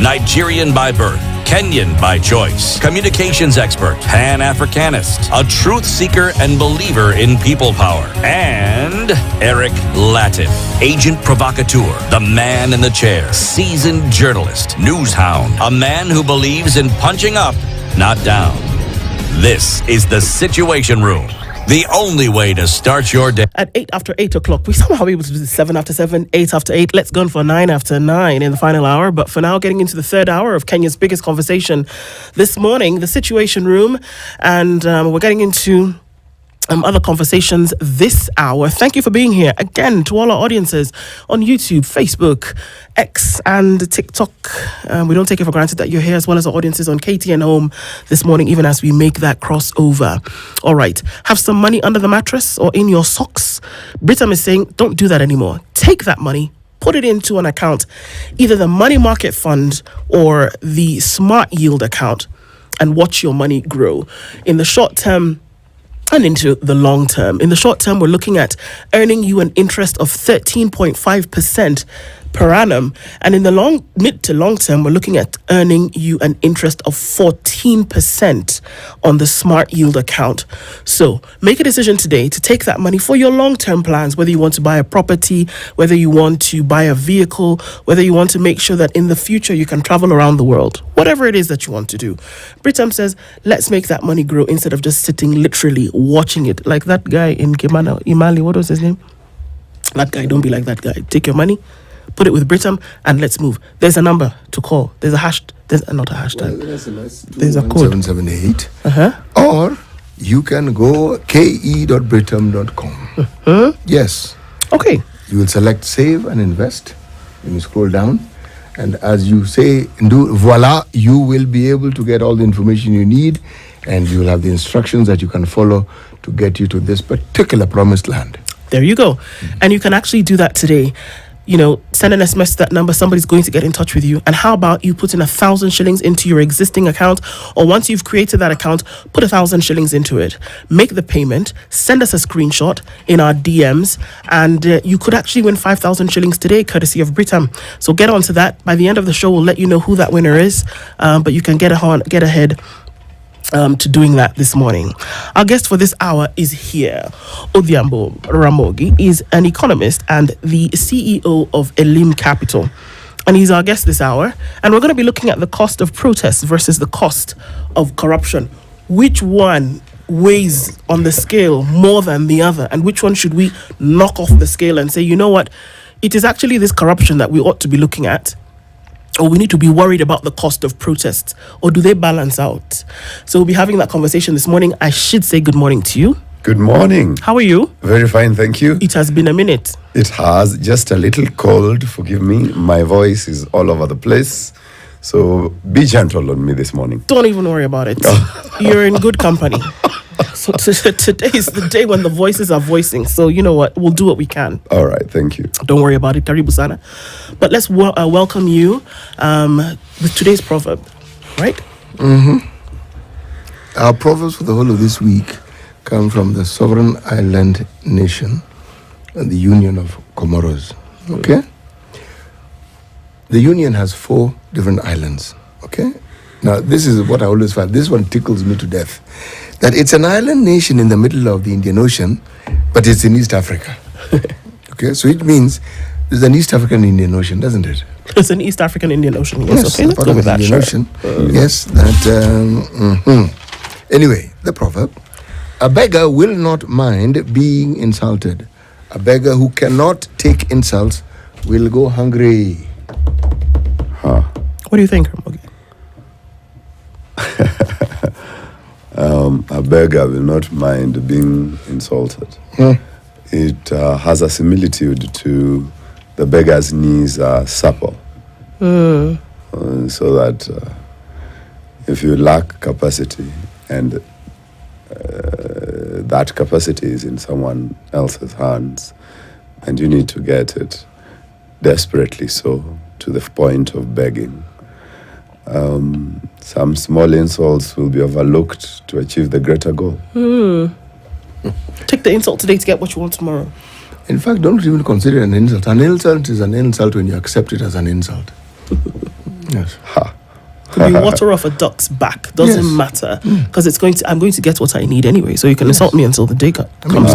Nigerian by birth, Kenyan by choice, communications expert, Pan-Africanist, a truth seeker and believer in people power, and Eric Latin, agent provocateur, the man in the chair, seasoned journalist, news hound, a man who believes in punching up, not down. This is the Situation Room. The only way to start your day. At 8 after 8 o'clock, we somehow able to do 7 after 7, 8 after 8. Let's go on for 9 after 9 in the final hour. But for now, getting into the third hour of Kenya's biggest conversation this morning, the Situation Room. And we're getting into other conversations this hour. Thank you for being here again to all our audiences on YouTube, Facebook, X, and TikTok. We don't take it for granted that you're here, as well as our audiences on KTN Home this morning, even as we make that crossover. All right, have some money under the mattress or in your socks? Britam is saying, don't do that anymore. Take that money, put it into an account, either the money market fund or the smart yield account, and watch your money grow. In the short term, and into the long term. In the short term, we're looking at earning you an interest of 13.5% per annum. And in the mid to long term, we're looking at earning you an interest of 14% on the smart yield account. So make a decision today to take that money for your long-term plans, whether you want to buy a property, whether you want to buy a vehicle, whether you want to make sure that in the future you can travel around the world, whatever it is that you want to do. Britam says, let's make that money grow instead of just sitting literally watching it. Like that guy in Imali, what was his name? That guy, don't be like that guy. Take your money, put it with Britam, and let's move. There's a number to call. There's a hashtag. Not a hashtag. There's a code. 778. Or you can go ke.britam.com. Yes. Okay. You will select save and invest. When you scroll down, and as you say, voila, you will be able to get all the information you need, and you will have the instructions that you can follow to get you to this particular promised land. There you go. And you can actually do that today. You know, send an SMS to that number. Somebody's going to get in touch with you. And how about you put in 1,000 shillings into your existing account? Or once you've created that account, put 1,000 shillings into it. Make the payment. Send us a screenshot in our DMs. And you could actually win 5,000 shillings today, courtesy of Britam. So get on to that. By the end of the show, we'll let you know who that winner is. But you can get ahead to doing that this morning. Our guest for this hour is here. Odhiambo Ramogi is an economist and the CEO of Elim Capital. And he's our guest this hour. And we're going to be looking at the cost of protests versus the cost of corruption. Which one weighs on the scale more than the other? And which one should we knock off the scale and say, you know what? It is actually this corruption that we ought to be looking at. Or we need to be worried about the cost of protests? Or do they balance out? So we'll be having that conversation this morning. I should say good morning to you. Good morning. How are you? Very fine, thank you. It has been a minute. It has. Just a little cold, forgive me. My voice is all over the place. So be gentle on me this morning. Don't even worry about it. You're in good company. So today is the day when the voices are voicing. So you know what? We'll do what we can. All right, thank you. Don't worry about it. Karibu sana. But let's welcome you with today's proverb, right? Our proverbs for the whole of this week come from the sovereign island nation and the Union of Comoros. Okay? The Union has 4 different islands. Okay? Now, this is what I always find. This one tickles me to death. That it's an island nation in the middle of the Indian Ocean, but it's in East Africa. Okay? So it means there's an East African Indian Ocean, doesn't it? There's an East African Indian Ocean. Yes, okay, let's part go of with the that. Indian Sure. Ocean. Yes, that... Anyway, the proverb. A beggar will not mind being insulted. A beggar who cannot take insults will go hungry. What do you think, Ramogi? A beggar will not mind being insulted. It has a similitude to the beggar's knees are supple. So that if you lack capacity and that capacity is in someone else's hands and you need to get it desperately so to the point of begging, some small insults will be overlooked to achieve the greater goal. Take the insult today to get what you want tomorrow. In fact, don't even consider it an insult. An insult is an insult when you accept it as an insult. Yes. Could be water off a duck's back. Doesn't Yes. matter, because I'm going to get what I need anyway. So you can insult me until the day comes.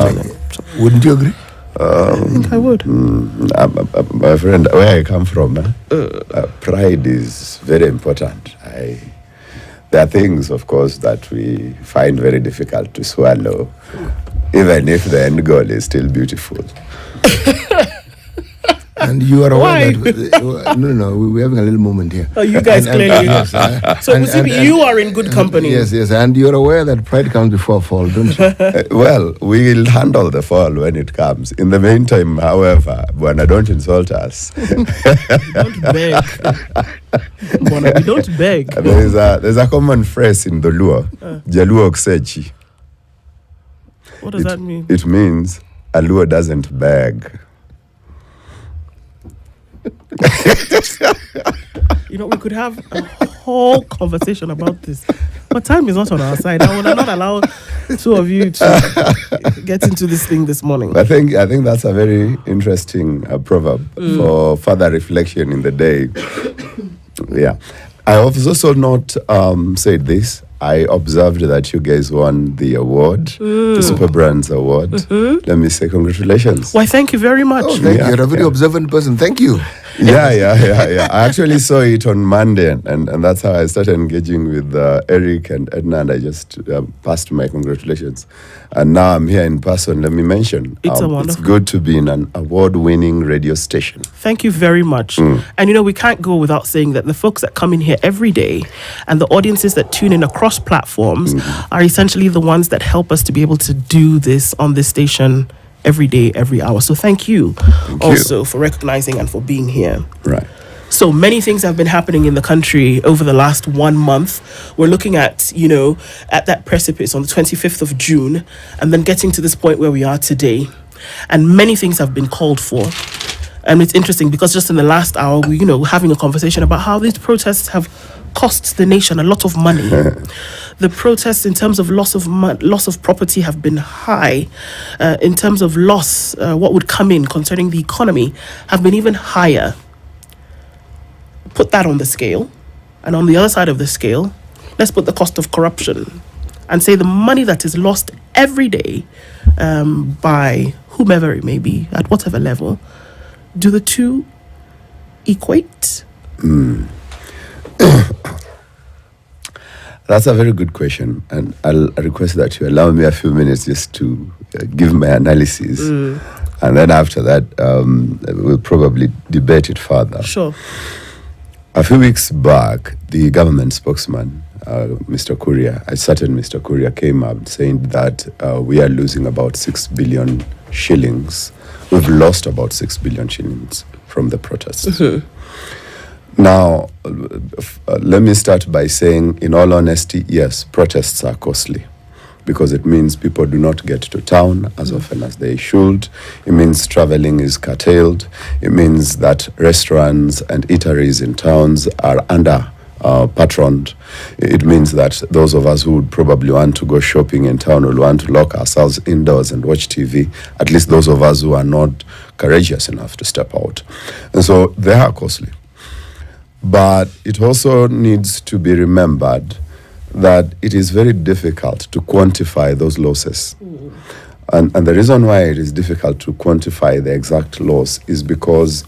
Wouldn't you agree? I think I would. My friend, where I come from, pride is very important. There are things, of course, that we find very difficult to swallow, even if the end goal is still beautiful. And you are aware that we're having a little moment here. Oh, you guys clearly. Yes, So you are in good company. Yes, and you're aware that pride comes before fall, don't you? Well, we will handle the fall when it comes. In the meantime, however, Buana, don't insult us. Don't beg. Buana, we don't beg. There's a common phrase in the Luo, Jaluo Ksechi. What does that mean? It means a Luo doesn't beg. We could have a whole conversation about this, but time is not on our side. I will not allow two of you to get into this thing this morning. I think that's a very interesting proverb for further reflection in the day. Yeah, I have also not said this. I observed that you guys won the award, the Super Brands Award. Let me say congratulations. Why, thank you very much. Oh, thank you. You're a very observant person. Thank you. Yeah. I actually saw it on Monday, and that's how I started engaging with Eric and Edna, and I just passed my congratulations. And now I'm here in person. Let me mention, it's good to be in an award-winning radio station. Thank you very much. And we can't go without saying that the folks that come in here every day and the audiences that tune in across platforms are essentially the ones that help us to be able to do this on this station every day, every hour. So thank you also for recognizing and for being here. Right. So many things have been happening in the country over the last 1 month. We're looking at, at that precipice on the 25th of June, and then getting to this point where we are today. And many things have been called for. And it's interesting because just in the last hour, we're having a conversation about how these protests have cost the nation a lot of money. The protests in terms of loss of property have been high. In terms of loss, what would come in concerning the economy have been even higher. Put that on the scale. And on the other side of the scale, let's put the cost of corruption and say the money that is lost every day by whomever it may be, at whatever level. Do the two equate? That's a very good question, and I'll request that you allow me a few minutes just to give my analysis, and then after that, we'll probably debate it further. Sure. A few weeks back, the government spokesman, Mr. Kuria, came up saying that we are losing about 6 billion shillings. We've lost about 6 billion shillings from the protests. Now, let me start by saying, in all honesty, yes, protests are costly because it means people do not get to town as often as they should. It means traveling is curtailed. It means that restaurants and eateries in towns are under patroned. It means that those of us who would probably want to go shopping in town will want to lock ourselves indoors and watch TV, at least those of us who are not courageous enough to step out. And so they are costly. But it also needs to be remembered that it is very difficult to quantify those losses. And the reason why it is difficult to quantify the exact loss is because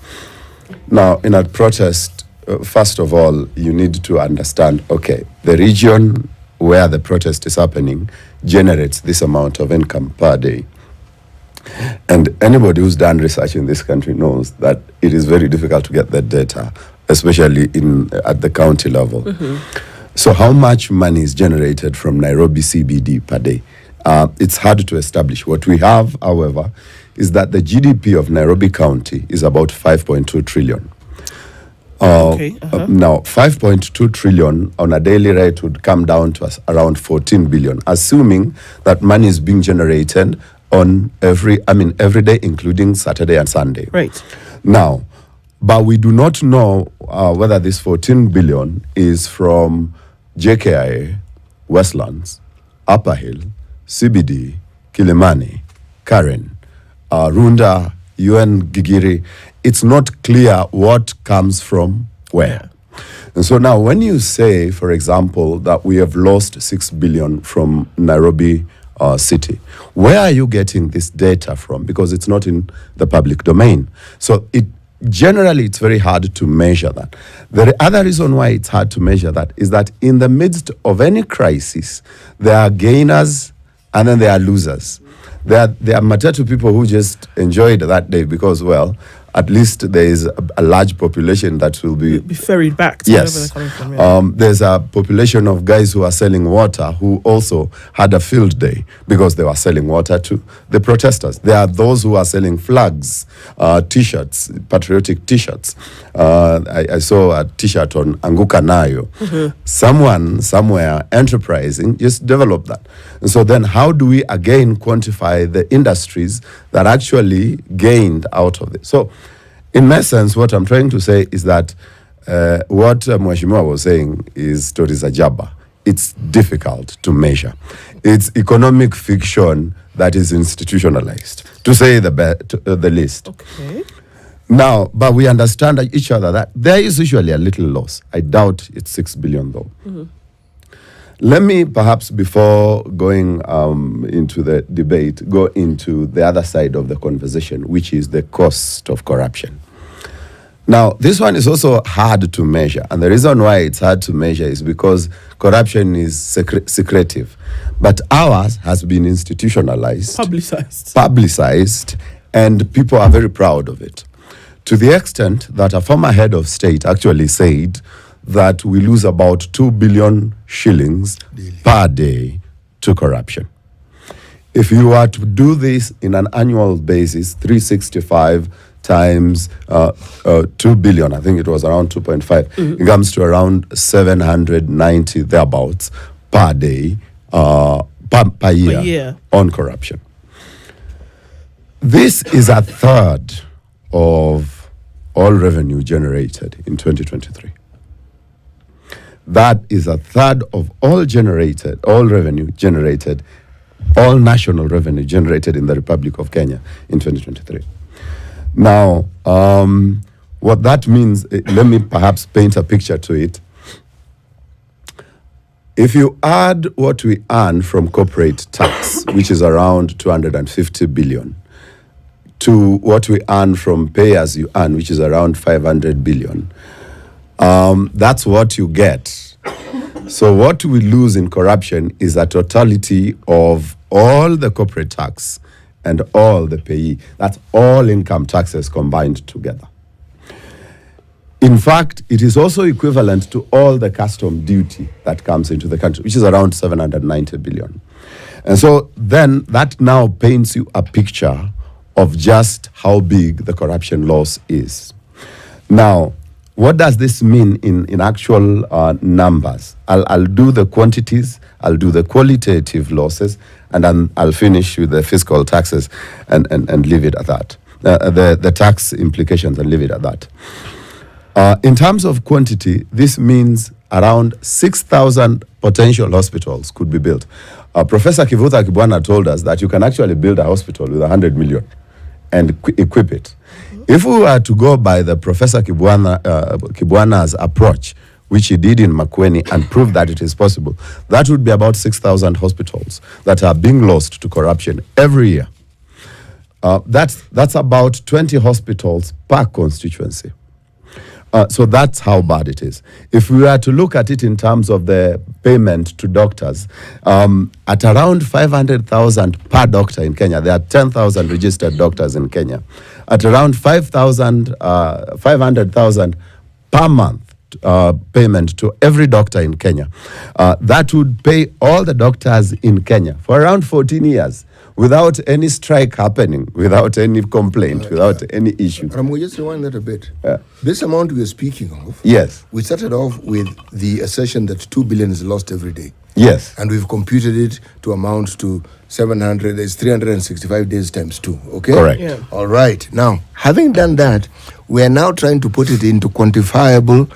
now in a protest, first of all, you need to understand, okay, the region where the protest is happening generates this amount of income per day. And anybody who's done research in this country knows that it is very difficult to get that data, especially at the county level. So how much money is generated from Nairobi CBD per day? It's hard to establish. What we have, however, is that the GDP of Nairobi County is about 5.2 trillion. Now, 5.2 trillion on a daily rate would come down to around 14 billion, assuming that money is being generated on every day, including Saturday and Sunday. Right. Now, but we do not know whether this 14 billion is from JKIA, Westlands, Upper Hill, CBD, Kilimani, Karen, Runda, UN Gigiri. It's not clear what comes from where. And so now when you say, for example, that we have lost 6 billion from Nairobi city, where are you getting this data from? Because it's not in the public domain. So generally it's very hard to measure that. The other reason why it's hard to measure that is that in the midst of any crisis, there are gainers and then there are losers. There are Matatu people who just enjoyed that day because, well, at least there is a large population that will be ferried back to wherever they're coming from. Yeah. There's a population of guys who are selling water who also had a field day because they were selling water to the protesters. There are those who are selling flags, T-shirts, patriotic T-shirts. I saw a T-shirt on Anguka Nayo. Mm-hmm. Someone somewhere enterprising just developed that. And so then how do we again quantify the industries that actually gained out of it? So in essence, what I'm trying to say is that what Mheshimiwa was saying is stories ajaba. It's difficult to measure. It's economic fiction that is institutionalized, to say the least. Okay. Now, but we understand each other that there is usually a little loss. I doubt it's 6 billion though. Mm-hmm. Let me perhaps, before going into the debate, go into the other side of the conversation, which is the cost of corruption. Now, this one is also hard to measure. And the reason why it's hard to measure is because corruption is secretive. But ours has been institutionalized. Publicized. And people are very proud of it. To the extent that a former head of state actually said that we lose about 2 billion shillings per day to corruption. If you were to do this in an annual basis, 365 times 2 billion, I think it was around 2.5, mm-hmm. It comes to around 790 thereabouts per day, per year on corruption. This is a third of all revenue generated in 2023. That is a third of all revenue generated, all national revenue generated in the Republic of Kenya in 2023. Now, what that means, let me perhaps paint a picture to it. If you add what we earn from corporate tax, which is around 250 billion, to what we earn from pay as you earn, which is around 500 billion, that's what you get. So what we lose in corruption is a totality of all the corporate tax and all the payee. That's all income taxes combined together. In fact, it is also equivalent to all the custom duty that comes into the country, which is around 790 billion. And so then that now paints you a picture of just how big the corruption loss is. Now, what does this mean in actual numbers? I'll do the quantities, I'll do the qualitative losses, and then I'll finish with the fiscal taxes and leave it at that. The tax implications and leave it at that. In terms of quantity, this means around 6,000 potential hospitals could be built. Professor Kivutha Kibwana told us that you can actually build a hospital with 100 million and equip it. If we were to go by the Professor Kibwana's approach, which he did in Makueni, and prove that it is possible, that would be about 6,000 hospitals that are being lost to corruption every year. That's about 20 hospitals per constituency. So that's how bad it is. If we were to look at it in terms of the payment to doctors, at around 500,000 per doctor in Kenya, there are 10,000 registered doctors in Kenya. At around 500,000 per month payment to every doctor in Kenya, that would pay all the doctors in Kenya for around 14 years. Without any strike happening, without any complaint, without any issue. Ramogi, just rewind that a bit. This amount we are speaking of, yes, we started off with the assertion that 2 billion is lost every day. Yes. And we've computed it to amount to 700, it's 365 days times 2, okay? Correct. Yeah. All right. Now, having done that, we are now trying to put it into quantifiable,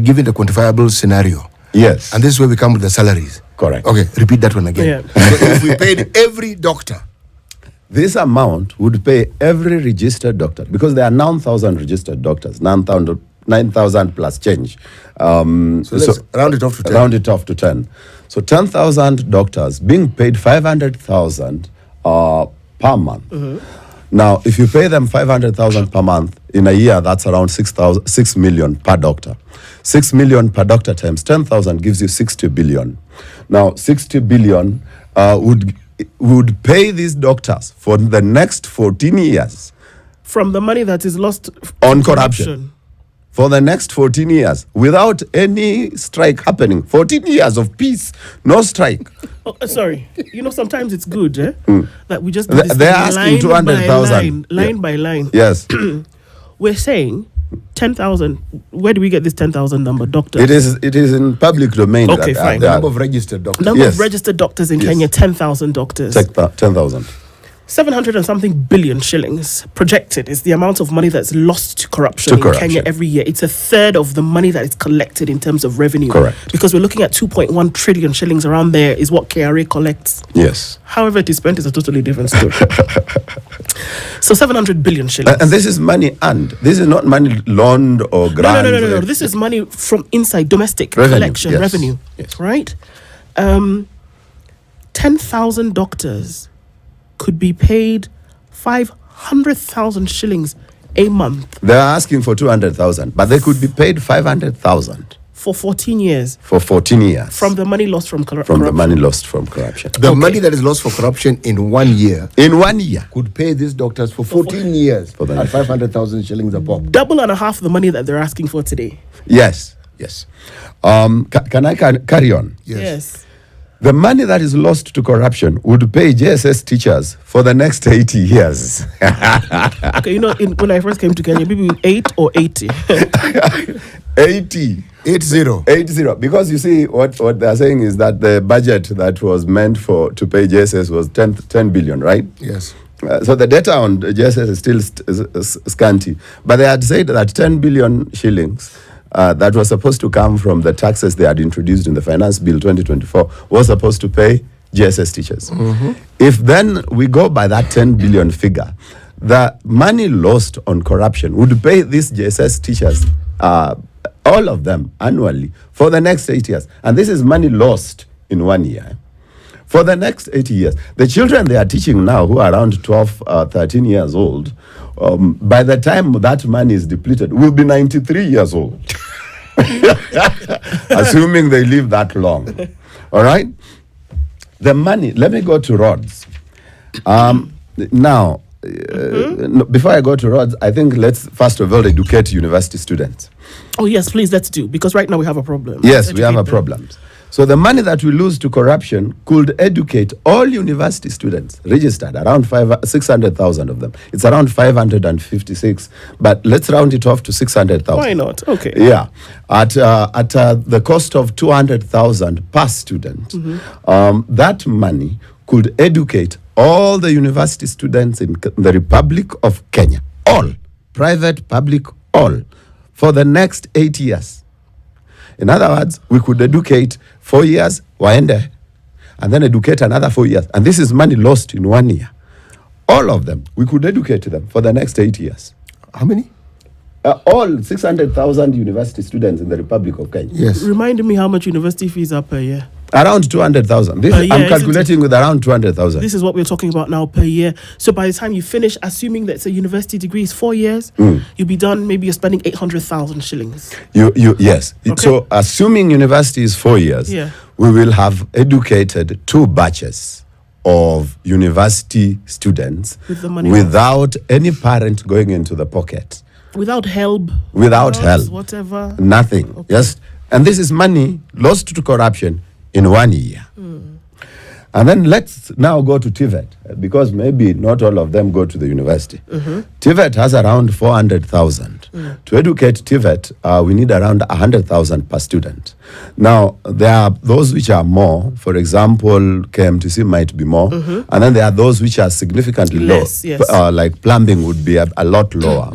given the quantifiable scenario. Yes. And this is where we come with the salaries. Correct. Okay, repeat that one again. Yeah. So if we paid every doctor, this amount would pay every registered doctor, because there are 9,000 registered doctors, 9,000 9,000 plus change. So let's round it off to 10. Round it off to 10. So 10,000 doctors being paid 500,000 per month. Now, if you pay them 500,000 per month in a year, that's around 6 million per doctor. 6 million per doctor times 10,000 gives you 60 billion. Now, 60 billion would pay these doctors for the next 14 years. From the money that is lost on corruption. For the next 14 years, without any strike happening. 14 years of peace, no strike. Oh, sorry. Sometimes it's good that we just do this they're asking 200,000. Line by line. Yes. We're saying 10,000. Where do we get this 10,000 number, doctors? It is in public domain. Okay, fine. The number of registered doctors. Number of registered doctors in Kenya, 10,000 doctors. Check that, 10,000. 700 and something billion shillings projected is the amount of money that's lost to corruption in Kenya every year. It's a third of the money that is collected in terms of revenue. Correct. Because we're looking at 2.1 trillion shillings around there is what KRA collects. Yes. However it is spent is a totally different story. So 700 billion shillings. And this is money earned. This is not money loaned or granted. No. This is money from inside, domestic collection, revenue. Yes. Right? 10,000 doctors could be paid 500,000 shillings a month. They're asking for 200,000, but they could be paid 500,000 for 14 years. For 14 years. From the money lost from corruption. From the money lost from corruption. The money that is lost for corruption in 1 year. In 1 year. Could pay these doctors for 14 years at 500,000 shillings a pop. Double and a half the money that they're asking for today. Yes. Can I carry on? Yes. The money that is lost to corruption would pay JSS teachers for the next 80 years. Okay, when I first came to Kenya, maybe 8 or 80. 80. 80. Because you see, what they're saying is that the budget that was meant to pay JSS was 10 billion, right? Yes. So the data on JSS is still scanty. But they had said that 10 billion shillings that was supposed to come from the taxes they had introduced in the Finance Bill 2024 was supposed to pay GSS teachers. If then we go by that 10 billion figure, the money lost on corruption would pay these GSS teachers, all of them annually, for the next 8 years. And this is money lost in 1 year. For the next 80 years. The children they are teaching now, who are around 12, 13 years old, by the time that money is depleted, will be 93 years old. Assuming they live that long. All right? The money, let me go to roads. Now, before I go to roads, I think let's first of all educate university students. Oh, yes, please, let's do. Because right now we have a problem. Yes, we have a problem. So the money that we lose to corruption could educate all university students registered, around 600,000 of them. It's around 556, but let's round it off to 600,000. Why not? Okay. Yeah, at the cost of 200,000 per student, that money could educate all the university students in the Republic of Kenya, all, private, public, all, for the next 8 years. In other words, we could educate 4 years, waende, and then educate another 4 years. And this is money lost in 1 year. All of them, we could educate them for the next 8 years. How many? All 600,000 university students in the Republic of Kenya. Yes. Remind me how much university fees are per year. Around 200,000. I'm calculating with around 200,000. This is what we're talking about now per year. So by the time you finish, assuming that a university degree is 4 years, you'll be done. Maybe you're spending 800,000 shillings. Yes. Okay. So assuming university is 4 years, we will have educated 2 batches of university students with the money without any parent going into the pocket. Without help. Without help. Whatever. Nothing. Okay. Yes. And this is money lost to corruption in 1 year. And then let's now go to TVET, because maybe not all of them go to the university. TVET has around 400,000. To educate TVET, we need around 100,000 per student. Now, there are those which are more. For example, KMTC might be more. And then there are those which are significantly less, low. yes. Like plumbing would be a lot lower.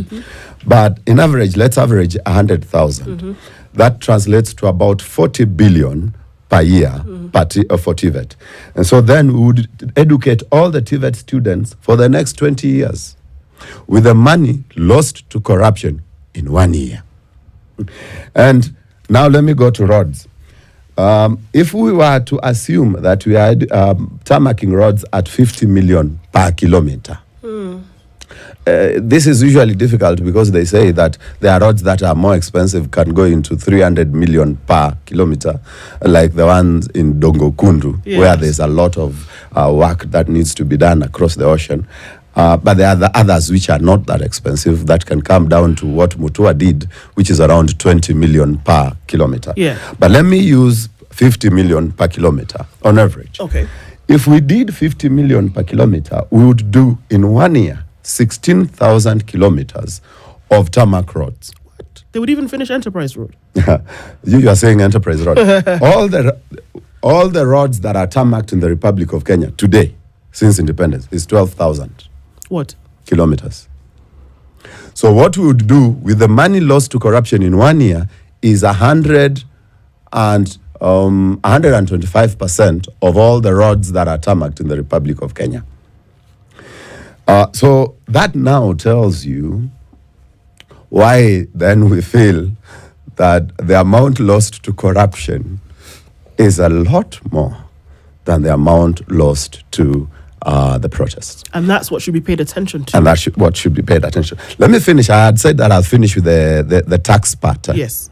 But in average, let's average 100,000. That translates to about 40 billion per year for TVET. And so then we would educate all the TVET students for the next 20 years with the money lost to corruption in 1 year. And now let me go to roads. If we were to assume that we are tarmacking roads at 50 million per kilometer, this is usually difficult because they say that there are roads that are more expensive, can go into 300 million per kilometer, like the ones in Dongo Kundu, where there's a lot of work that needs to be done across the ocean. But there are the others which are not that expensive that can come down to what Mutua did, which is around 20 million per kilometer. Yeah. But let me use 50 million per kilometer on average. Okay. If we did 50 million per kilometer, we would do in 1 year 16,000 kilometers of tarmac roads. What? They would even finish Enterprise Road. You are saying Enterprise Road. all the roads that are tarmacked in the Republic of Kenya today, since independence, is 12,000 What? kilometers. So what we would do with the money lost to corruption in 1 year is 125% of all the roads that are tarmacked in the Republic of Kenya. So that now tells you why then we feel that the amount lost to corruption is a lot more than the amount lost to the protests. And that's what should be paid attention to. And that's what should be paid attention. Let me finish. I had said that I'll finish with the tax part. Yes.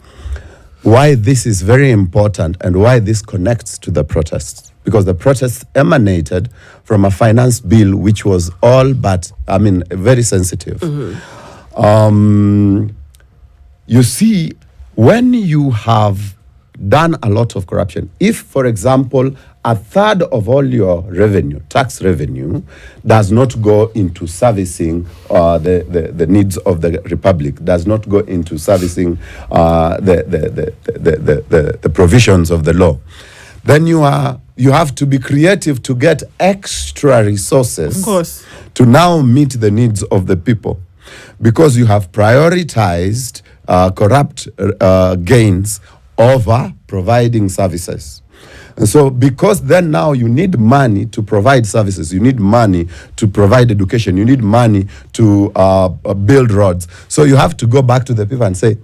Why this is very important and why this connects to the protests. Because the protests emanated from a finance bill which was all but, very sensitive. You see, when you have done a lot of corruption, if, for example, a third of all your revenue, tax revenue, does not go into servicing the needs of the republic, does not go into servicing the provisions of the law, then you have to be creative to get extra resources, of course, to now meet the needs of the people, because you have prioritized corrupt gains over providing services. And so because then now you need money to provide services, you need money to provide education, you need money to build roads. So you have to go back to the people and say,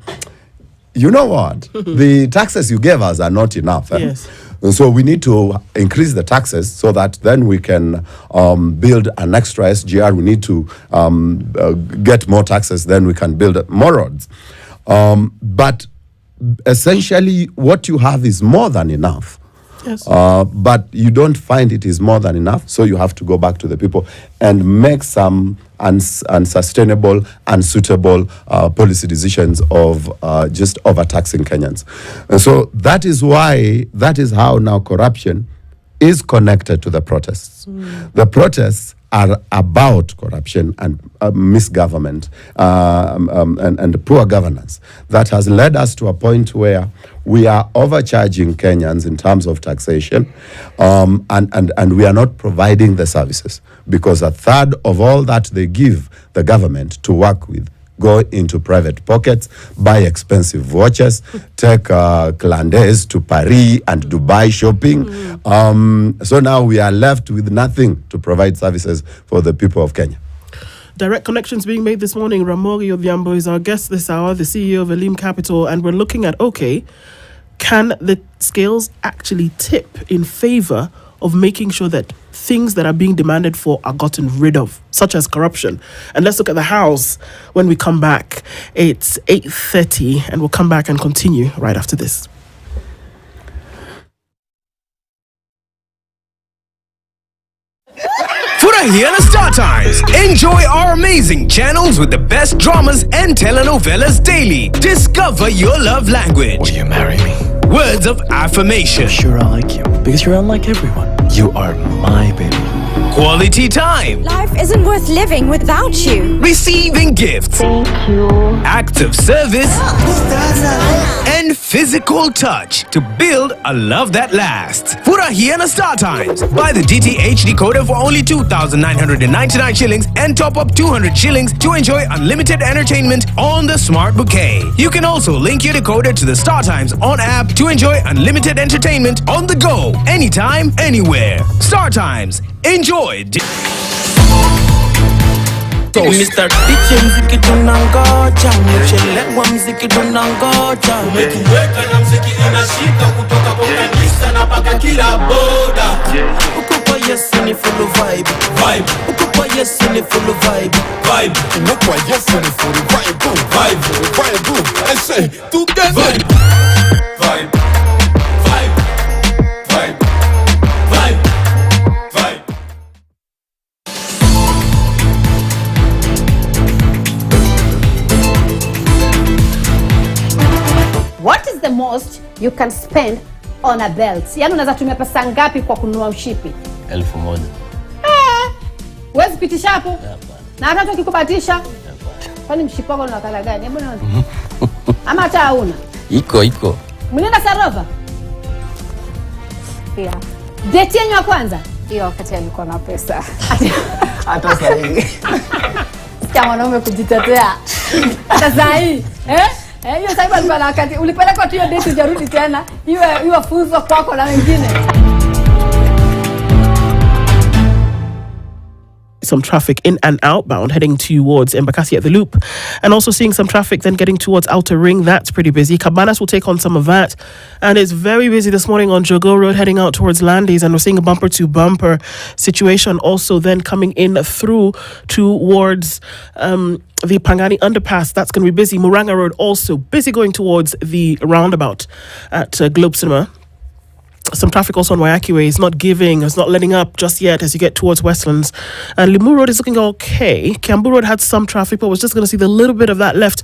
you know what, the taxes you gave us are not enough. Yes. And so we need to increase the taxes so that then we can build an extra SGR. We need to get more taxes, then we can build more roads. But essentially what you have is more than enough. Yes. But you don't find it is more than enough, so you have to go back to the people and make some unsustainable, unsuitable policy decisions of just overtaxing Kenyans. And so that is how now corruption is connected to the protests. The protests are about corruption and misgovernment and poor governance that has led us to a point where we are overcharging Kenyans in terms of taxation, and we are not providing the services, because a third of all that they give the government to work with go into private pockets, buy expensive watches, take clandes to Paris and Dubai shopping. So now we are left with nothing to provide services for the people of Kenya. Direct connections being made this morning. Ramogi Odhiambo is our guest this hour, the CEO of Elim Capital, and we're looking at, can the scales actually tip in favor of making sure that things that are being demanded for are gotten rid of, such as corruption? And let's look at the house when we come back. It's 8:30, and we'll come back and continue right after this. Furahia Star Times. Enjoy our amazing channels with the best dramas and telenovelas daily. Discover your love language. Will you marry me? Words of affirmation. Sure, I like you. Because you're unlike everyone. You are my baby. Quality time. Life isn't worth living without you. Receiving gifts. Thank you. Acts of service. And physical touch to build a love that lasts. Furahia Star Times. Buy the DTH decoder for only 2,999 shillings and top up 200 shillings to enjoy unlimited entertainment on the Smart Bouquet. You can also link your decoder to the Star Times on app to enjoy unlimited entertainment on the go, anytime, anywhere. Star Times. Enjoy. Mr. DJ mziki tunangoja, mchelewa mziki tunangoja. Umetuweka na mziki inashika kutoka kwa kanisa na paka kila boda. Uko kwa Yesu ni full vibe. Uko kwa Yesu ni full vibe. Uko kwa Yesu ni full vibe. I say together. Vibe. What is the most you can spend on a belt? Yaani unaweza tumia pesa ngapi kwa kununua mshipi? 1,000. Huwezi pitisha hapo? Na hata ukikubatisha? Kwani mshipi wako una kala gani? Hebu nione. Ama hata hauna? Iko. Mlienda Sarova? Yeah. Date yenu ya kwanza? Hiyo wakati alikuwa na pesa. Hata sasa hivi. Kama mwanaume kujitetea. Hata sasa hivi, hiyo sasa alikuwa na wakati ulipeleka tu hiyo date ujarudi tena. Iwe funzo kwako na wengine. Some traffic in and outbound heading towards Embakasi at the Loop, and also seeing some traffic then getting towards Outer Ring. That's pretty busy. Cabanas will take on some of that, and it's very busy this morning on Jogo Road heading out towards Landis, and we're seeing a bumper to bumper situation also then coming in through towards the Pangani underpass. That's going to be busy. Muranga Road also busy going towards the roundabout at Globe Cinema. Some traffic also on Wayaki Way. It's not letting up just yet as you get towards Westlands. And Limu Road is looking okay. Kiambu Road had some traffic, but we're just going to see the little bit of that left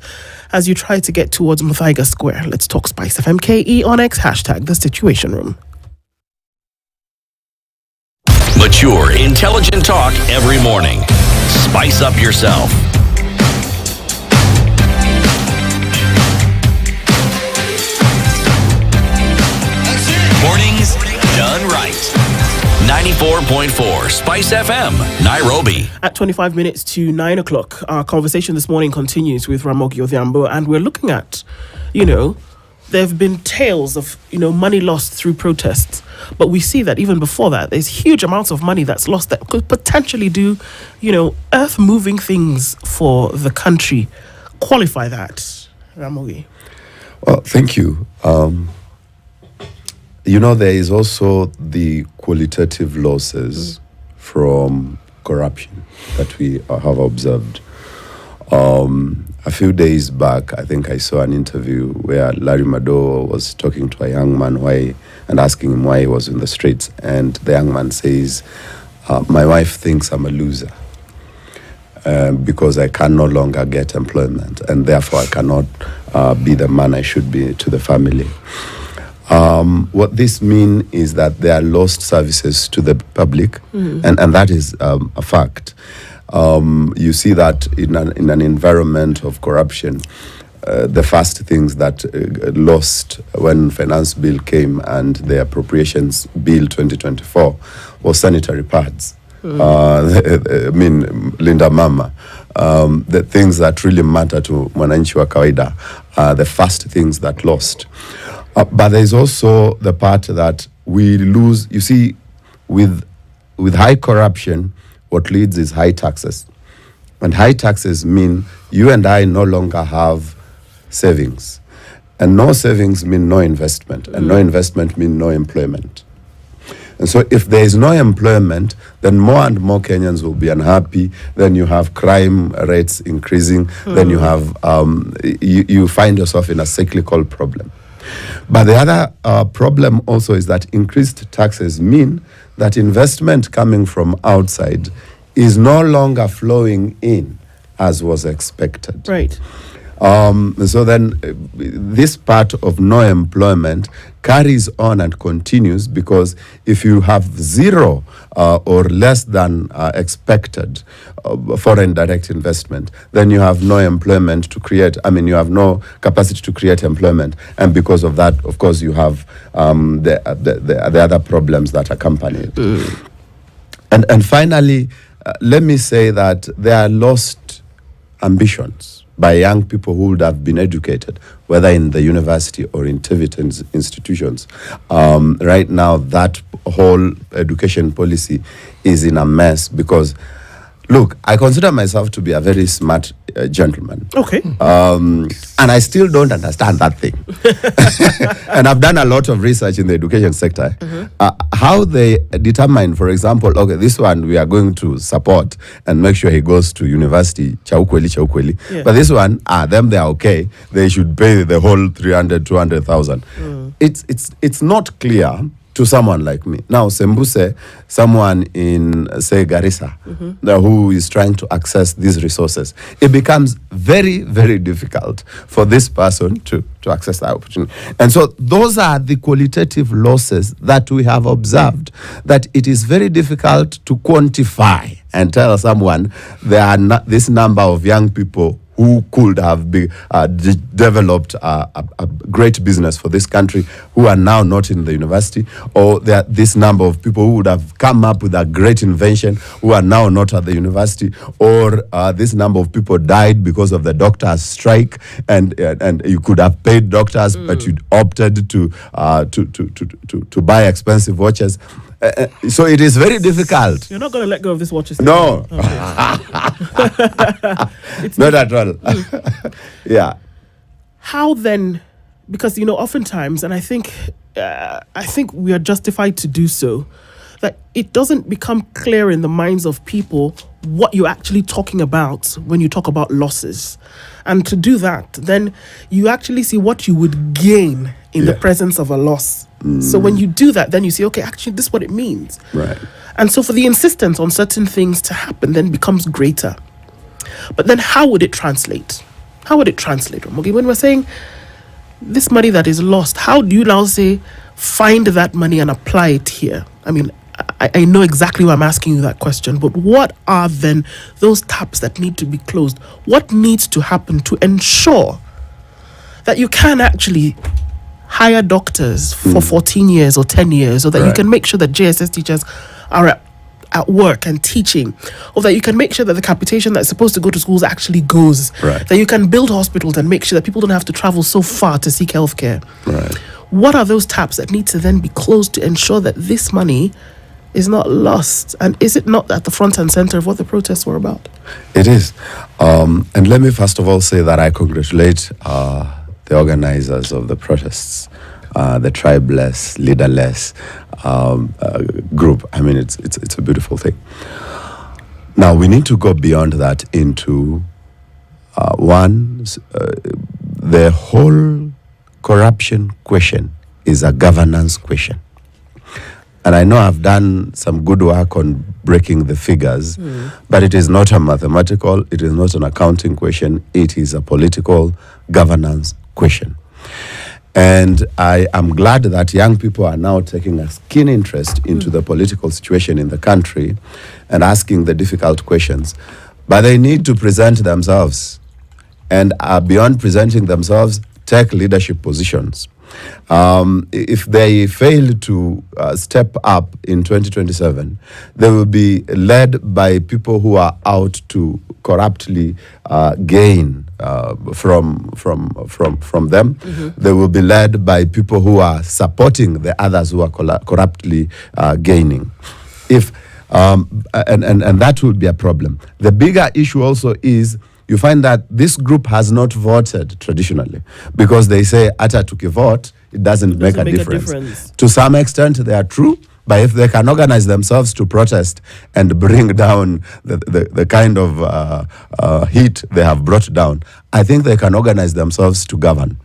as you try to get towards Muthaiga Square. Let's talk Spice FMKE on X, # The Situation Room. Mature, intelligent talk every morning. Spice up yourself. Mornings done right. 94.4 Spice FM, Nairobi. At 25 minutes to 9 o'clock, our conversation this morning continues with Ramogi Odhiambo, and we're looking at, there have been tales of, money lost through protests. But we see that even before that, there's huge amounts of money that's lost that could potentially do, earth-moving things for the country. Qualify that, Ramogi. Well, thank you. There is also the qualitative losses from corruption that we have observed. A few days back, I think I saw an interview where Larry Madowo was talking to a young man and asking him why he was in the streets. And the young man says, my wife thinks I'm a loser because I can no longer get employment, and therefore I cannot be the man I should be to the family. What this means is that there are lost services to the public, and that is a fact. You see that in an environment of corruption, the first things that lost when finance bill came and the appropriations bill 2024 was sanitary pads. Linda Mama, the things that really matter to mwananchi wa kawaida are the first things that lost. But there's also the part that we lose. You see, with high corruption, what leads is high taxes. And high taxes mean you and I no longer have savings. And no savings mean no investment. And no investment mean no employment. And so if there is no employment, then more and more Kenyans will be unhappy. Then you have crime rates increasing. Then you have, you find yourself in a cyclical problem. But the other problem also is that increased taxes mean that investment coming from outside is no longer flowing in as was expected. Right. So then this part of no employment carries on and continues, because if you have zero or less than expected foreign direct investment, then you have no employment to create. You have no capacity to create employment. And because of that, of course, you have the other problems that accompany it. And finally, let me say that there are lost ambitions by young people who would have been educated, whether in the university or in TVET institutions. Right now, that whole education policy is in a mess, because Look, I consider myself to be a very smart gentleman. Okay. And I still don't understand that thing. And I've done a lot of research in the education sector. How they determine, for example, okay, this one we are going to support and make sure he goes to university, chaukweli. Yeah. But this one, them they are okay. They should pay the whole 300, 200,000. It's not clear to someone like me. Now, Sembuse, someone in, say, Garissa, who is trying to access these resources, it becomes very, very difficult for this person to access that opportunity. And so those are the qualitative losses that we have observed, that it is very difficult to quantify and tell someone there are this number of young people who could have developed a great business for this country, who are now not in the university, or there are this number of people who would have come up with a great invention who are now not at the university, or this number of people died because of the doctors' strike, and you could have paid doctors, but you opted to buy expensive watches. So it is very difficult. You're not going to let go of this watch? No. Okay. Not at all. Yeah. How then, because, oftentimes, and I think we are justified to do so, that it doesn't become clear in the minds of people what you're actually talking about when you talk about losses. And to do that, then you actually see what you would gain in the presence of a loss. So when you do that, then you see, okay, actually, this is what it means. Right. And so for the insistence on certain things to happen then becomes greater. But then how would it translate? How would it translate, Ramogi? When we're saying this money that is lost, how do you now say, find that money and apply it here? I mean, I know exactly why I'm asking you that question, but what are then those taps that need to be closed? What needs to happen to ensure that you can actually hire doctors for 14 years or 10 years, or that you can make sure that JSS teachers are at work and teaching, or that you can make sure that the capitation that's supposed to go to schools actually goes, that you can build hospitals and make sure that people don't have to travel so far to seek healthcare. Right. What are those taps that need to then be closed to ensure that this money is not lost? And is it not at the front and center of what the protests were about? It is. And let me first of all say that I congratulate the organizers of the protests, the tribeless, leaderless group. I mean, it's a beautiful thing. Now, we need to go beyond that into the whole corruption question is a governance question. And I know I've done some good work on breaking the figures, but it is not a mathematical, it is not an accounting question, it is a political governance question. And I am glad that young people are now taking a keen interest into the political situation in the country and asking the difficult questions. But they need to present themselves, and beyond presenting themselves, take leadership positions. If they fail to step up in 2027, they will be led by people who are out to corruptly gain from them. They will be led by people who are supporting the others who are corruptly gaining. And that will be a problem. The bigger issue also is, you find that this group has not voted traditionally because they say, "Ata tukivote, it doesn't make a difference." To some extent, they are true, but if they can organize themselves to protest and bring down the kind of heat they have brought down, I think they can organize themselves to govern.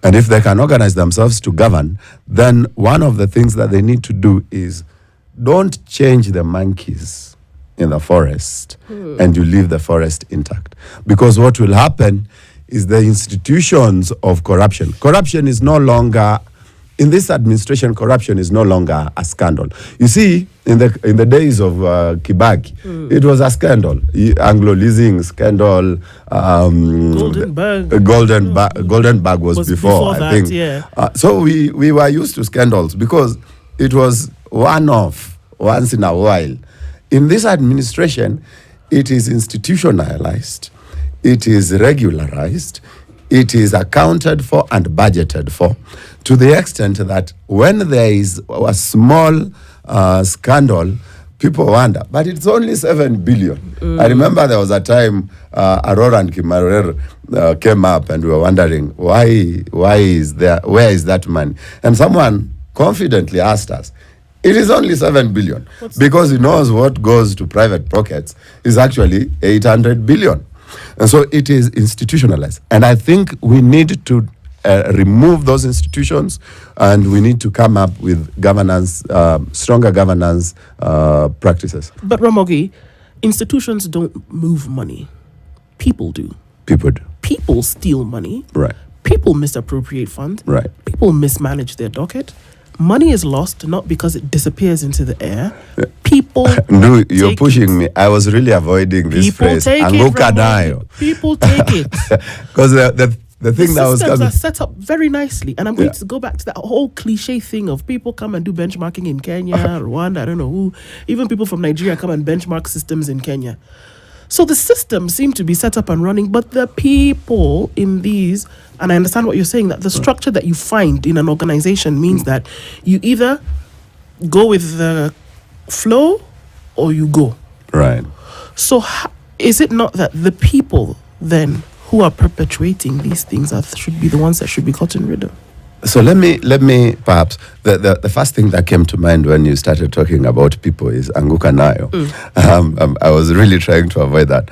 And if they can organize themselves to govern, then one of the things that they need to do is don't change the monkeys in the forest and you leave the forest intact. Because what will happen is the institutions of corruption is no longer, in this administration, corruption is no longer a scandal. You see, in the days of Kibaki, it was a scandal. Anglo leasing scandal. Goldenberg was before, I think. Yeah. So we were used to scandals because it was one-off, once in a while. In this administration, it is institutionalized, it is regularized, it is accounted for and budgeted for, to the extent that when there is a small scandal, people wonder, but it's only 7 billion. I remember there was a time Aurora and Kimarer came up and we were wondering where is that money? And someone confidently asked us, it is only 7 billion because he knows what goes to private pockets is actually 800 billion. And so it is institutionalized. And I think we need to remove those institutions, and we need to come up with governance, stronger governance practices. But Ramogi, institutions don't move money. People do. People do. People steal money. Right. People misappropriate funds. Right. People mismanage their docket. Money is lost not because it disappears into the air. People. No, you're pushing me. I was really avoiding this phrase. Anguka dayo. People take it. Because the thing that was coming, are set up very nicely, and I'm going to go back to that whole cliche thing of people come and do benchmarking in Kenya, Rwanda, I don't know who, even people from Nigeria come and benchmark systems in Kenya. So the systems seem to be set up and running, but the people in these, and I understand what you're saying, that the structure that you find in an organization means that you either go with the flow or you go. Right. So is it not that the people then who are perpetuating these things should be the ones that should be gotten rid of? So let me perhaps, the first thing that came to mind when you started talking about people is Anguka Nayo. I was really trying to avoid that.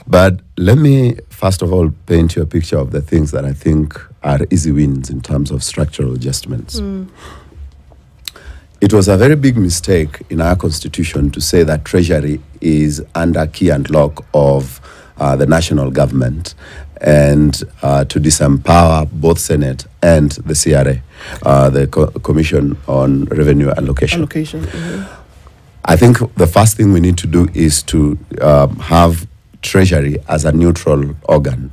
But let me first of all paint you a picture of the things that I think are easy wins in terms of structural adjustments. It was a very big mistake in our constitution to say that Treasury is under key and lock of the national government, and to disempower both Senate and the CRA, the Commission on Revenue Allocation. I think the first thing we need to do is to have Treasury as a neutral organ,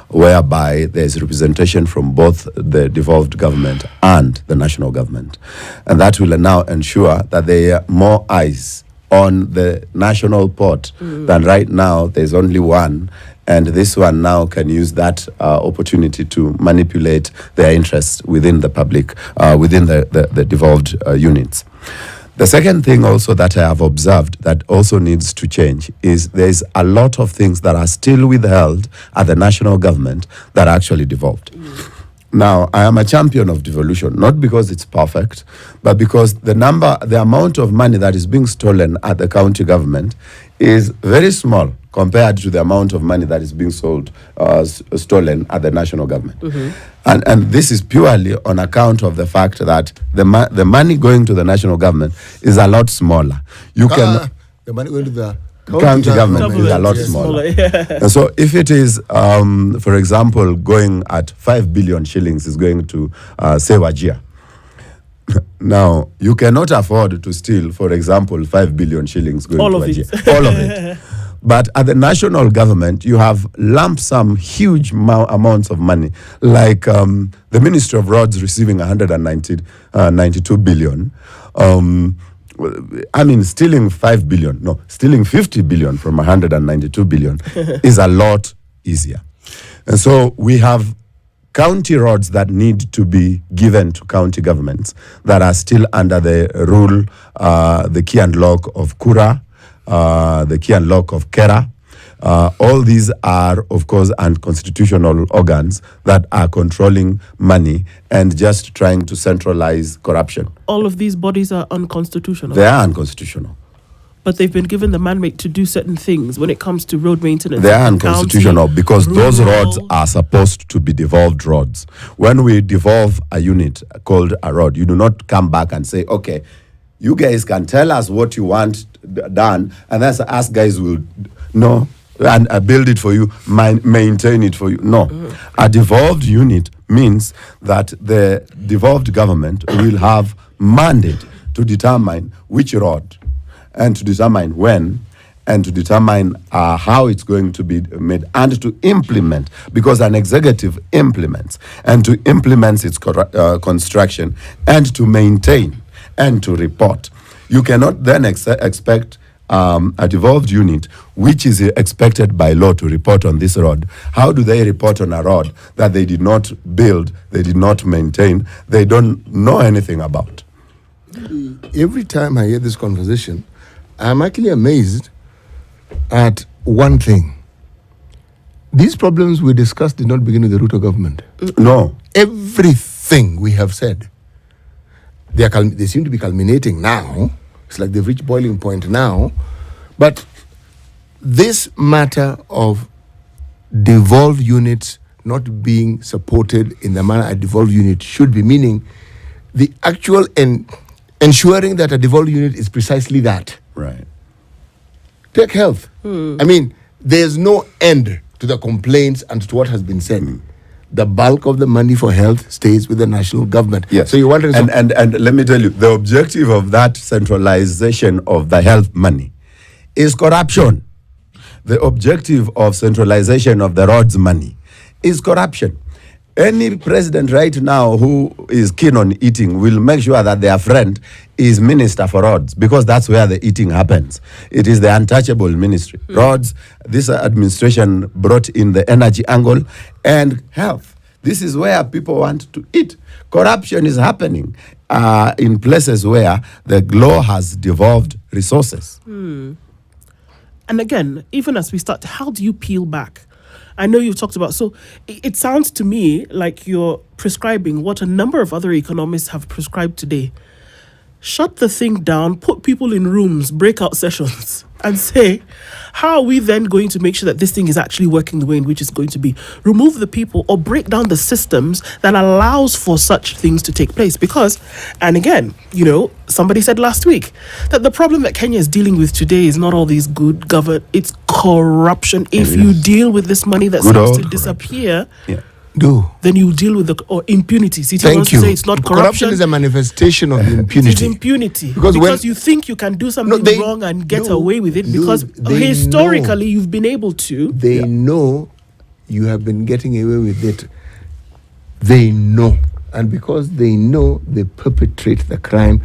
whereby there's representation from both the devolved government and the national government. And that will now ensure that there are more eyes on the national pot than right now. There's only one, and this one now can use that opportunity to manipulate their interests within the public, within the devolved units. The second thing also that I have observed that also needs to change is there's a lot of things that are still withheld at the national government that are actually devolved. Now, I am a champion of devolution, not because it's perfect, but because the amount of money that is being stolen at the county government is very small compared to the amount of money that is being stolen at the national government. And this is purely on account of the fact that the money going to the national government is a lot smaller. The money going to the county government is a lot smaller. And so if it is, for example, going at 5 billion shillings is going to say Wajir. Now, you cannot afford to steal, for example, 5 billion shillings going to Wajir. All of it. But at the national government, you have lump sum huge amounts of money, like the Ministry of Roads receiving 192 billion. I mean, stealing 5 billion, no, stealing 50 billion from 192 billion is a lot easier. And so we have county roads that need to be given to county governments that are still under the rule, the key and lock of Kura, the key and lock of Kera. All these are, of course, unconstitutional organs that are controlling money and just trying to centralize corruption. All of these bodies are unconstitutional. They are unconstitutional. But they've been given the mandate to do certain things when it comes to road maintenance. They are unconstitutional because those roads are supposed to be devolved roads. When we devolve a unit called a road, you do not come back and say, okay, you guys can tell us what you want done, and that's us guys will and build it for you, maintain it for you. No. A devolved unit means that the devolved government will have mandate to determine which road and to determine when and to determine how it's going to be made and to implement, because an executive implements, and to implement its construction and to maintain and to report. You cannot then expect a devolved unit, which is expected by law to report on this road. How do they report on a road that they did not build, they did not maintain, they don't know anything about? Every time I hear this conversation, I'm actually amazed at one thing. These problems we discussed did not begin with the Ruto government. No. Everything we have said, they seem to be culminating now. It's like they've reached boiling point now. But this matter of devolved units not being supported in the manner a devolved unit should be, meaning the actual ensuring that a devolved unit is precisely that. Right. Take health. I mean, there's no end to the complaints and to what has been said. The bulk of the money for health stays with the national government. Yes. So you're wondering... And let me tell you, the objective of that centralization of the health money is corruption. The objective of centralization of the roads money is corruption. Any president right now who is keen on eating will make sure that their friend is minister for roads, because that's where the eating happens. It is the untouchable ministry. Roads, this administration brought in the energy angle and health. This is where people want to eat. Corruption is happening in places where the law has devolved resources. And again, even as we start, how do you peel back? I know you've talked about, so it sounds to me like you're prescribing what a number of other economists have prescribed today. Shut the thing down, put people in rooms, breakout sessions, and say, how are we then going to make sure that this thing is actually working the way in which it's going to be? Remove the people or break down the systems that allows for such things to take place. Because, and again, somebody said last week that the problem that Kenya is dealing with today is not all these good government, it's corruption. If you deal with this money that seems to disappear, then you deal with the impunity. CT wants to say it's not corruption. Is a manifestation of impunity. It's impunity. Because you think you can do something wrong and get away with it, because historically you've been able to. They know you have been getting away with it. They know. And because they know, they perpetrate the crime.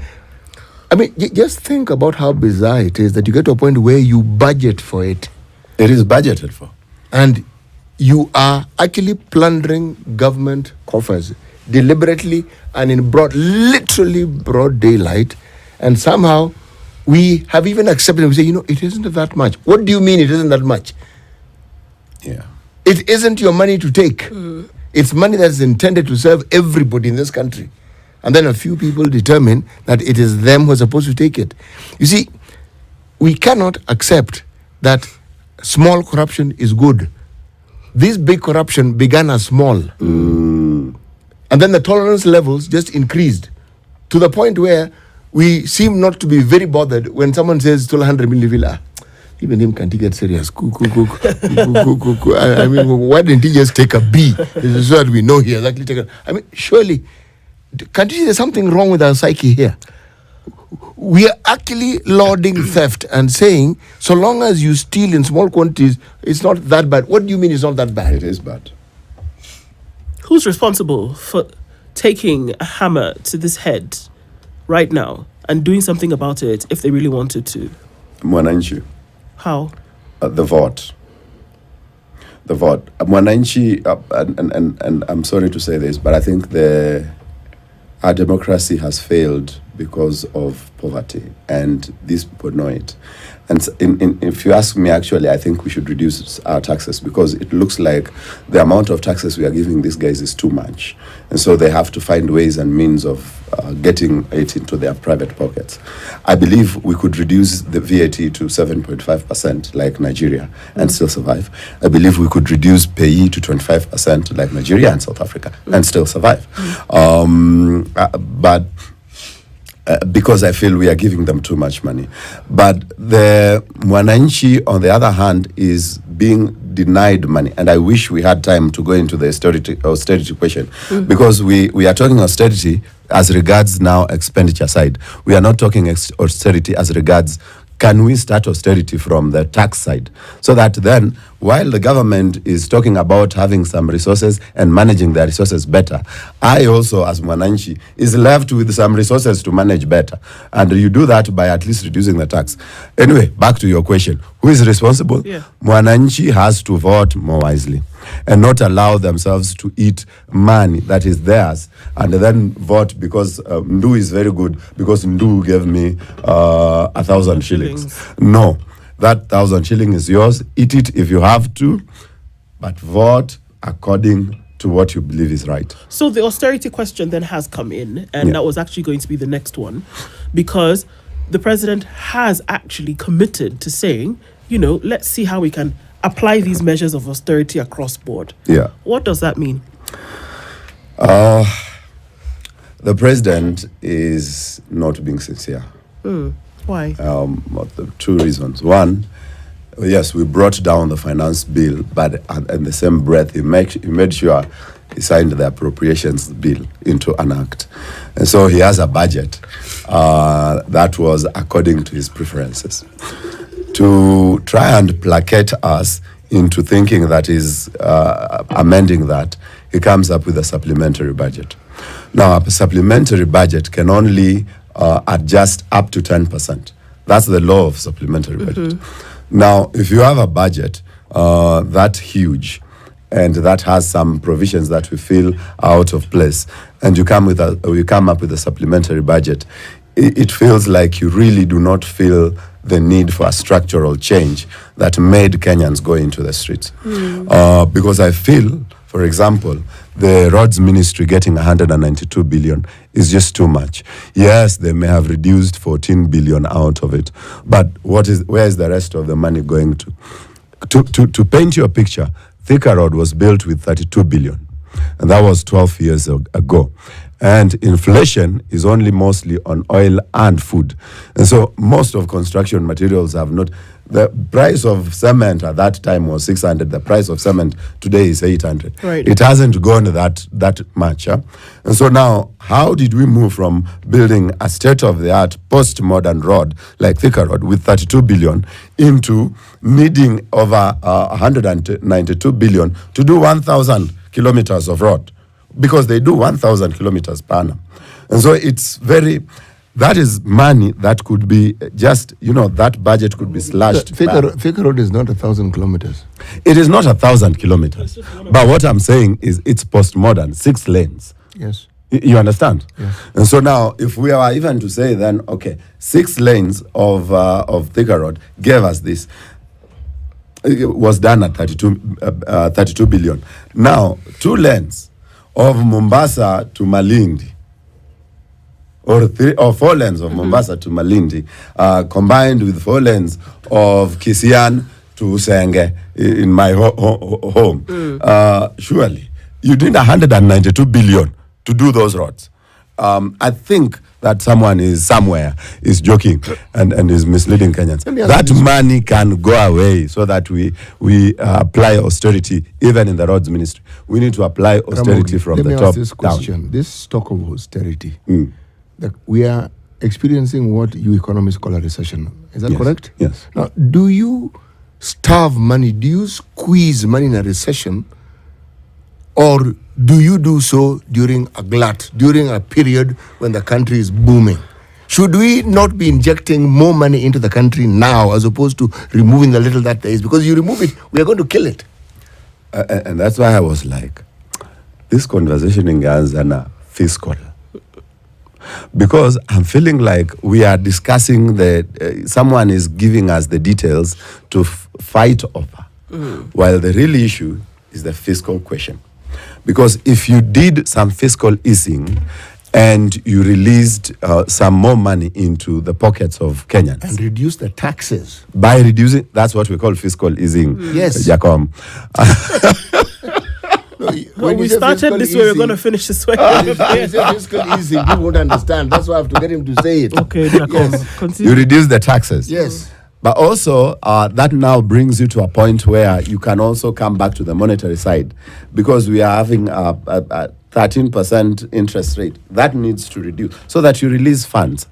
I mean, just think about how bizarre it is that you get to a point where you budget for it. It is budgeted for. And you are actually plundering government coffers deliberately and in literally broad daylight. And somehow we have even accepted, we say, it isn't that much. What do you mean it isn't that much? Yeah. It isn't your money to take. It's money that is intended to serve everybody in this country. And then a few people determine that it is them who are supposed to take it. You see, we cannot accept that small corruption is good. This big corruption began as small. And then the tolerance levels just increased to the point where we seem not to be very bothered when someone says it's 100 million. Even him can't he get serious. I mean, why didn't he just take a B? This is what we know he has actually taken. I mean, surely, can't you see there's something wrong with our psyche here? We are actually lauding theft and saying, so long as you steal in small quantities, it's not that bad. What do you mean it's not that bad? It is bad. Who's responsible for taking a hammer to this head right now and doing something about it if they really wanted to? Mwananchi. How? The vote. The vote. Mwananchi, and I'm sorry to say this, but I think our democracy has failed because of poverty, and these people know it. And if you ask me, actually, I think we should reduce our taxes, because it looks like the amount of taxes we are giving these guys is too much. And so they have to find ways and means of getting it into their private pockets. I believe we could reduce the VAT to 7.5% like Nigeria and still survive. I believe we could reduce pay to 25% like Nigeria and South Africa and still survive. But because I feel we are giving them too much money. But the Mwananchi, on the other hand, is being denied money. And I wish we had time to go into the austerity question, because we are talking austerity as regards now expenditure side. We are not talking austerity as regards, can we start austerity from the tax side, so that then while the government is talking about having some resources and managing their resources better, I also, as Mwananchi, is left with some resources to manage better. And you do that by at least reducing the tax. Anyway, back to your question. Who is responsible? Yeah. Mwananchi has to vote more wisely and not allow themselves to eat money that is theirs and then vote because Ndu is very good because Ndu gave me 1,000 shillings. No, that 1,000 shillings is yours. Eat it if you have to, but vote according to what you believe is right. So the austerity question then has come in, and that was actually going to be the next one, because the president has actually committed to saying, let's see how we can apply these measures of austerity across board. Yeah. What does that mean? The president is not being sincere. Why? The two reasons. One, yes, we brought down the finance bill, but in the same breath, he made sure he signed the appropriations bill into an act. And so he has a budget that was according to his preferences. To try and placate us into thinking that is amending that, he comes up with a supplementary budget. Now, a supplementary budget can only adjust up to 10%. That's the law of supplementary budget. Now, if you have a budget that huge and that has some provisions that we feel are out of place, and you come up with a supplementary budget, it feels like you really do not feel the need for a structural change that made Kenyans go into the streets. Because I feel, for example, the roads ministry getting 192 billion is just too much. Yes, they may have reduced 14 billion out of it, but where is the rest of the money going to? To paint you a picture, Thika Road was built with 32 billion, and that was 12 years ago. And inflation is only mostly on oil and food. And so most of construction materials have not... The price of cement at that time was 600. The price of cement today is 800. Right. It hasn't gone that much. Huh? And so now, how did we move from building a state-of-the-art post-modern road like Thika Road with 32 billion into needing over 192 billion to do 1,000 kilometers of road? Because they do 1,000 kilometers per annum. And so it's that is money that could be just, that budget could be slashed. Thika Road is not 1,000 kilometers. It is not 1,000 kilometers. But what I'm saying is it's postmodern, 6 lanes. Yes. You understand? Yes. And so now, if we are even to say then, okay, 6 lanes of Thika Road gave us this, it was done at 32 billion. Now, 2 lanes of Mombasa to Malindi, or 4 lanes of Mombasa to Malindi, combined with 4 lanes of Kisian to Usenge in my home. Surely, you need 192 billion to do those roads. I think that someone is somewhere is joking and is misleading Kenyans. That money can go away so that we apply austerity even in the roads ministry. We need to apply austerity from the top down. Let me ask this question. This talk of austerity, we are experiencing what you economists call a recession. Is that correct? Yes. Now, do you starve money? Do you squeeze money in a recession? Or do you do so during a glut, during a period when the country is booming? Should we not be injecting more money into the country now as opposed to removing the little that there is? Because you remove it, we are going to kill it. And that's why I was like, this conversation in Ghana fiscal. Because I'm feeling like we are discussing someone is giving us the details to fight over, while the real issue is the fiscal question. Because if you did some fiscal easing and you released some more money into the pockets of Kenyans. And reduce the taxes. By reducing, that's what we call fiscal easing. Yes. Jacom. When we started this way, we're going to finish this way. Fiscal easing, people won't understand. That's why I have to get him to say it. Okay, yes. You reduce the taxes. Yes. But also, that now brings you to a point where you can also come back to the monetary side, because we are having a 13% interest rate. That needs to reduce so that you release funds.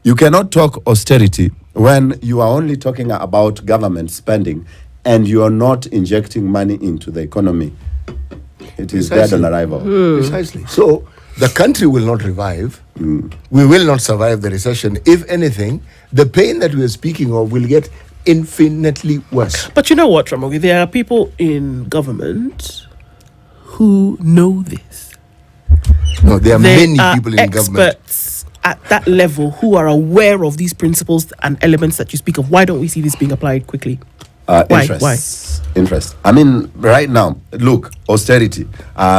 You cannot talk austerity when you are only talking about government spending and you're not injecting money into the economy, it is dead on arrival. Precisely. So the country will not revive. We will not survive the recession. If anything, the pain that we are speaking of will get infinitely worse. But you know what, Ramogi? There are people in government who know this. No, there are There many are people in government. experts at that level who are aware of these principles and elements that you speak of. Why don't we see this being applied quickly? Interest. I mean, right now, look, austerity.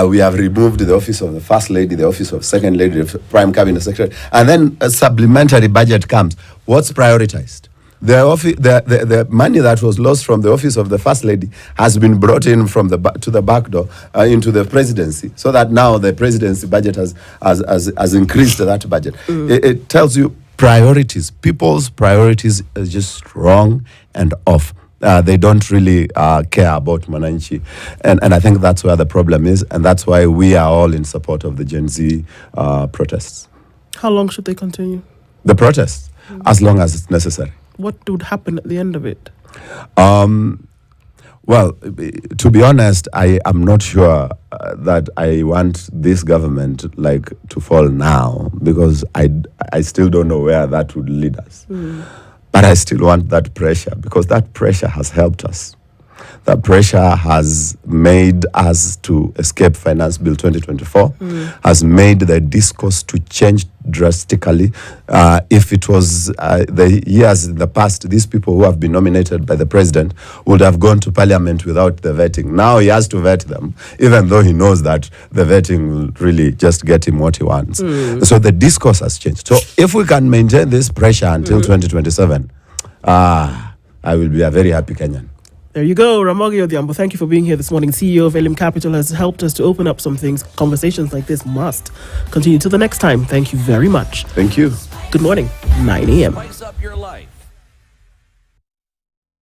We have removed the office of the first lady, the office of second lady, the prime cabinet secretary, and then a supplementary budget comes. What's prioritized? The money that was lost from the office of the first lady has been brought in from to the back door into the presidency, so that now the presidency budget has increased that budget. It tells you priorities. People's priorities are just wrong and off. They don't really care about Mwananchi. And I think that's where the problem is. And that's why we are all in support of the Gen Z protests. How long should they continue? The protests, as long as it's necessary. What would happen at the end of it? Well, to be honest, I am not sure that I want this government to fall now, because I still don't know where that would lead us. But I still want that pressure, because that pressure has helped us. That pressure has made us to escape Finance Bill 2024, has made the discourse to change drastically. If it was the years in the past, these people who have been nominated by the president would have gone to parliament without the vetting. Now he has to vet them, even though he knows that the vetting will really just get him what he wants. So the discourse has changed. So if we can maintain this pressure until 2027, I will be a very happy Kenyan. There you go, Ramogi Odhiambo. Thank you for being here this morning. CEO of Elim Capital has helped us to open up some things. Conversations like this must continue till the next time. Thank you very much. Thank you. Good morning, 9 a.m. Spice up your life.